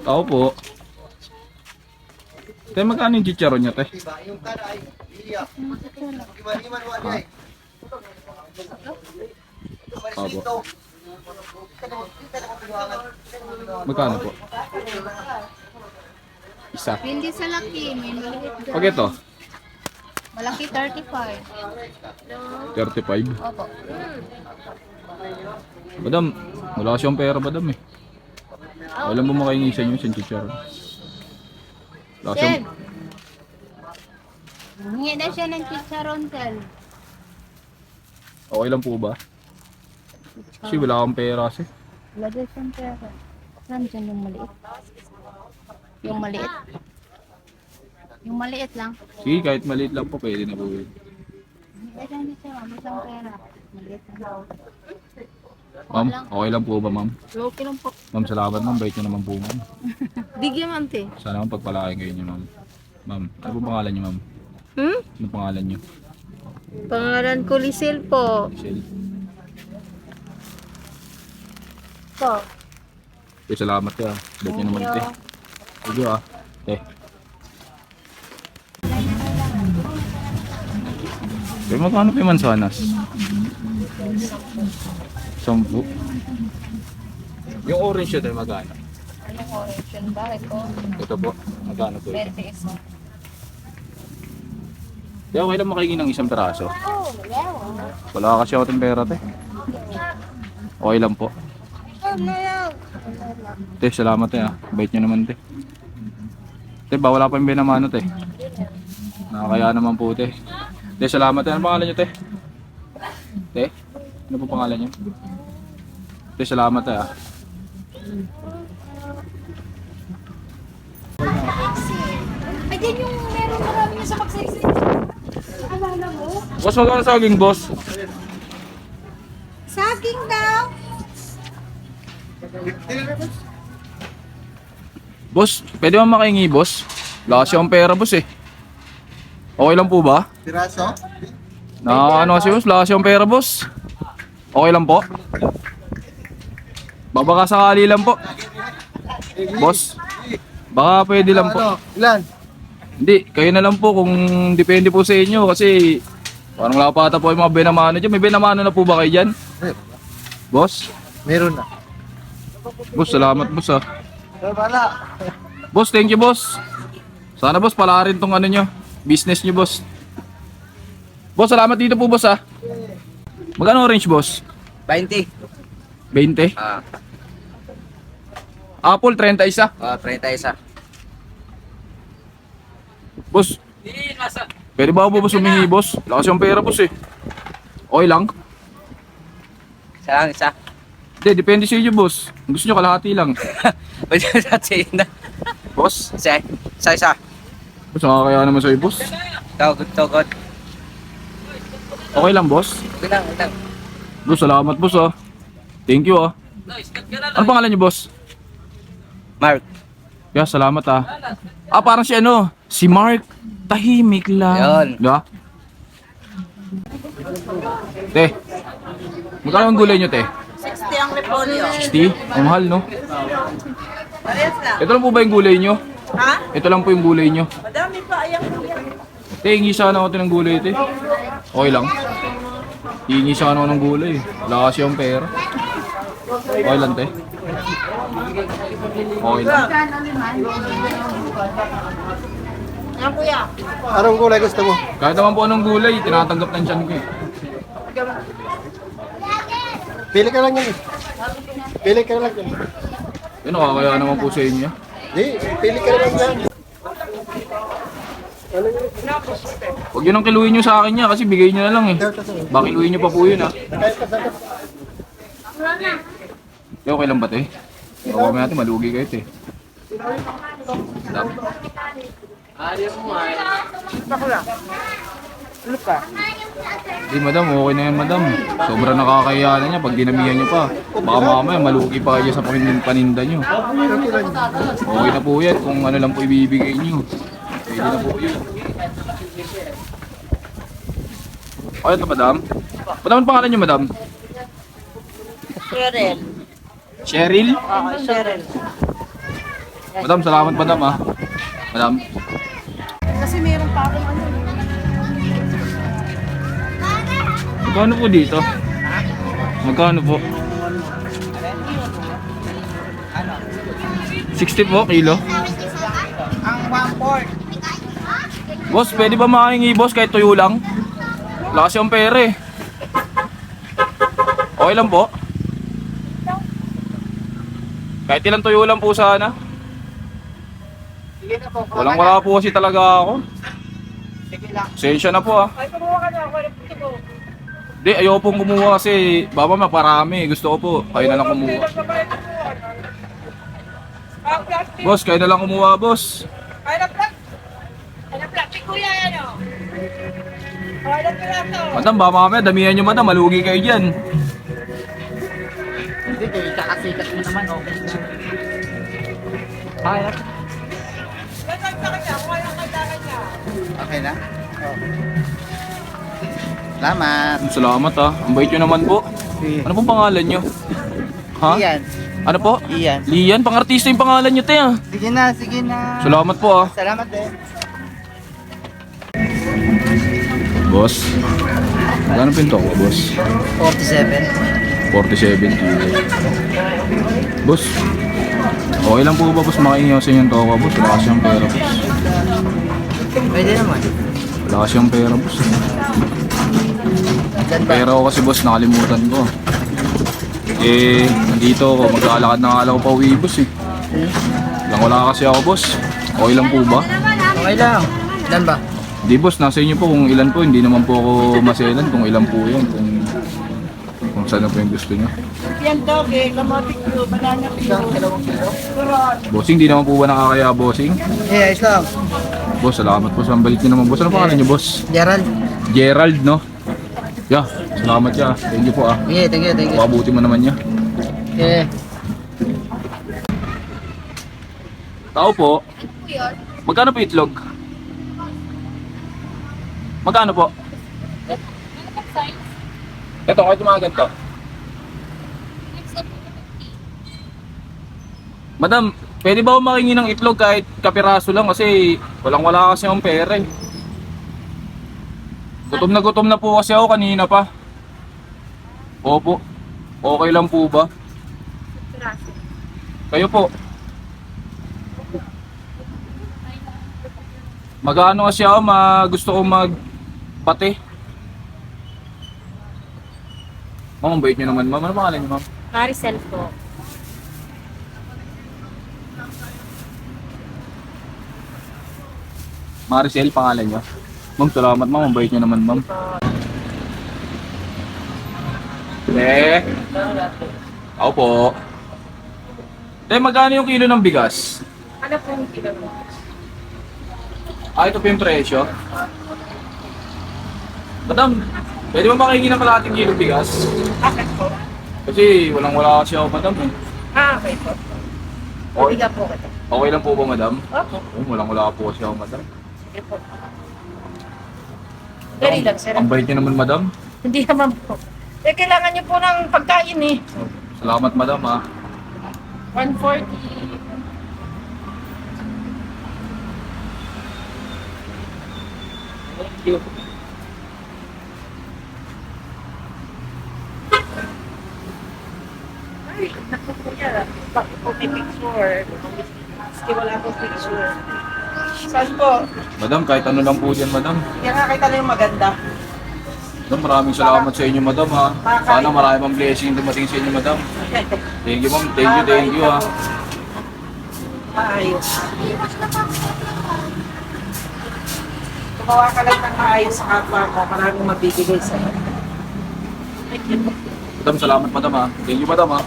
Ako po. Te, magkano yung chicharon nyo, te? Opo. Magkano po? Isa. Hindi sa laki, may maliit doon. Pag ito, Malaki 35. 35. Opo. Madam, wala siyang pera, madam eh. Wala mo makaingisan yung chicharon. Wala Sir, siyang... hingi na siya ng chicharon, sir. Okay lang po ba? Kasi wala akong pera kasi. Wala doon siyang pera. Saan dyan yung maliit? Yung maliit? Yung maliit lang. Sige, kahit maliit lang po, pwede na po yun. Hindi siya, wala siyang pera. Maliit lang. Ma'am, okay lang po ba, ma'am? Okay lang po. Ma'am, salamat ma'am. Bait nyo naman po, ma'am. Bigyan man, te. Sana ma'am pagpalain kayo niyo, ma'am. Ma'am, ano po pangalan niyo, ma'am? Ano pangalan niyo? Pangalan ko, Lisel po. Michelle. Po. Okay, salamat ka. Bait nyo naman, te. Sige ah. Te. Pero magkano pa yung mansanas? 10. Yung orange yun, magkano? Anong orange yun? Bakit po? Ito po, magkano po ito? 20 isa. Di okay lang makahingi ng isang peraso. Oh, yeah. Wala kasi ako ng pera, te. Okay lang po. Te, salamat te ah. Bait nyo naman te. Te, ba wala pa yung binamano te. Nakakaya naman po te. Te, salamat te. Ano pangalan nyo te? Te? Ano po pangalan nyo? Te, salamat te ah. Ayan yung meron marami niya sa magsaysay. Alala mo? Boss, magkano saging boss? Saging daw. Boss, pwede mo makahingi boss? Wala kasi akong pera boss eh. Okay lang po ba? Piraso? Ano kasi boss? Wala kasi akong pera boss. Okay lang po? Baka sakali lang po. Boss, baka pwede lang po. Ilan? Hindi, kayo na lang po kung depende po sa inyo kasi parang wala pa ata po yung mga benamano dyan. May benamano na po ba kayo dyan? Boss? Meron na. Boss, salamat boss ah. Wala. Boss, thank you boss. Sana boss, pala rin tong ano nyo, business nyo boss. Boss, salamat dito po boss ah. Magkano orange boss? 20. 20? Apple, 31. 31. Boss, pwede ba ako boss humingi boss? Wala kasi yung pera boss eh. Okay lang? Isa lang, isa. Hindi, depende sa inyo boss. Kung gusto nyo kalahati lang. Pwede sa na. Boss, Isa. Isa. boss nakakaya naman sa'yo boss. Tawag. Okay lang boss? Okay lang. Boss, salamat boss ah. Thank you ah. Ano pangalan niyo boss? Mark. Kaya salamat ah. Ah, parang si ano, si Mark. Tahimik lang. Yun. Diba? Te, magkano ang gulay nyo te? 60 ang repolyo. 60? Ang mahal no? Parehas lang. Ito lang po ba yung gulay nyo? Ha? Ito lang po yung gulay nyo. Madami pa ayang kuya. Te, hingi sana ako ng gulay te. Okay lang. Hingi sana ako ng gulay. Wala kasi yung pera. Okay lang te. Okay lang. Yan kuya. Anong gulay gusto mo? Kahit naman po anong gulay, tinatanggap ng tiyan ko eh. Pili ka lang yan eh. Pili ka lang yan. Yun, nakakaya naman po sa inyo. Di, pili ka lang yan. Huwag yun ang kiluhin nyo sa akin niya kasi bigay nyo na lang eh. Baka kiluhin nyo pa po yun ah. Okay lang ba te? Baka kami natin malugi kayo te. Di madam, okay na yan madam. Sobrang nakakaya na niya pag dinamihan nyo pa. Baka mamaya malugi pa kayo sa paninda nyo. Okay na po yan kung ano lang po ibibigay nyo. Pwede na po yun. Okay ito madam. Madam, ang pangalan nyo madam? Cheryl. Cheryl? Oo, Cheryl. Madam, salamat madam ah. Madam. Kasi meron pa akong ano. Magkano po dito? Magkano po? 60 po kilo. Ang 1/4. Boss, pwede ba makahingi boss kahit tuyo lang? Wala kasi ang pera eh. Okay lang po. Kahit ilang tuyo lang po sana. Sige na po. Walang-wala po kasi talaga ako. Sige lang. Sensya na po ah. Ay, kumuha ka na. Ako na po. Di, ayoko pong kumuha kasi baba maparami. Gusto ko po, kayo na lang kumuha. Ang plastic. Boss, kayo na lang kumuha boss. Ay, na plastic. Ay, na plastic kuya yan o. Ay, na plastic. Madam, baka mamaya damihan nyo madam, malugi kayo dyan. Hindi, dahil kakasikat mo naman. Okay. Ay, na. Ganyan sa kanya. Kung anong kailangan niya. Okay na? Salamat. Salamat ah, ang bait nyo naman po. Ano pong pangalan nyo? Ha? Iyan. Ano po? Iyan. Lian, pang-artista yung pangalan nyo te ah. Sige na, sige na. Salamat po ah. Salamat din. Boss, magkano pinto ko boss? 47. 47 kilo. Boss, okay lang po ba boss makaingi ako sa inyong toka boss? Wala kasi yung pera boss. Pwede naman. Wala kasi yung pera boss. Pera ko kasi boss, nakalimutan ko. Eh, nandito ako, maglalakad na akala ko pa uwi boss eh. Wala kasi ako boss. Okay lang po ba? Okay lang. Ilan ba? Di boss, nasa inyo po kung ilan po, hindi naman po ako maselan kung ilan po yan, kung saan na po yung gusto nyo. Yan dog eh. Kamote ko. Banana ko. Turon. Bossing, di naman po ba nakakaya bossing? Yeah, ayos lang. Boss, salamat po sa balik nyo naman boss. Ano pangalan nyo boss? Gerald. Gerald, no? Yeah, salamat ya. Thank you po ah. Yeah, thank you, thank you. Pabuti mo naman niya. Yeah. Tao po. Magkano po itlog? Magkano po? Ito, kahit mga ganito. Madam, pwede ba ako makingi ng itlog kahit kapiraso lang kasi walang-wala kasi akong pera eh. Gutom na po kasi ako kanina pa. Opo. Okay lang po ba? Kayo po. Mag-ano kasi ako, gusto ko magpate. Ma'am, ang bait nyo naman ma'am. Ano pangalan nyo ma'am? Maricel po. Maricel, pangalan nyo? Ma'am, salamat ma'am. Ang bait nyo naman ma'am. Ako po. Magkano yung kilo ng bigas? Ano po yung kilo mo? Ito po yung presyo. Madam, pwede ba makihingi ng kalahating kilo bigas? Bakit po? Kasi walang-wala kasi ako madam eh. Okay po. Okay, Bigyan po kita. okay lang po ba madam? Opo. Walang-wala po kasi ako madam. Sige po. Dali lang, sir. Ang bait nyo naman madam. Hindi naman po. Eh, kailangan niyo po ng pagkain eh. Salamat madam ha. 140. Thank you. Ay, naku po yan. Bakit po may picture? Kasi wala po picture. Saan po? Madam, kahit ano lang po dyan madam. Yan nga kita lang yung maganda. Madam, maraming salamat sa inyo madam ha. Sana marami pang blessing dumating sa inyo madam. Thank you ma'am, thank you ha. Maayos. Gumawa ka lang ng maayos sa kapwa mo. Maraming mabibigay sa'yo. Thank you. Madam, salamat madam ha. Thank you madam ha.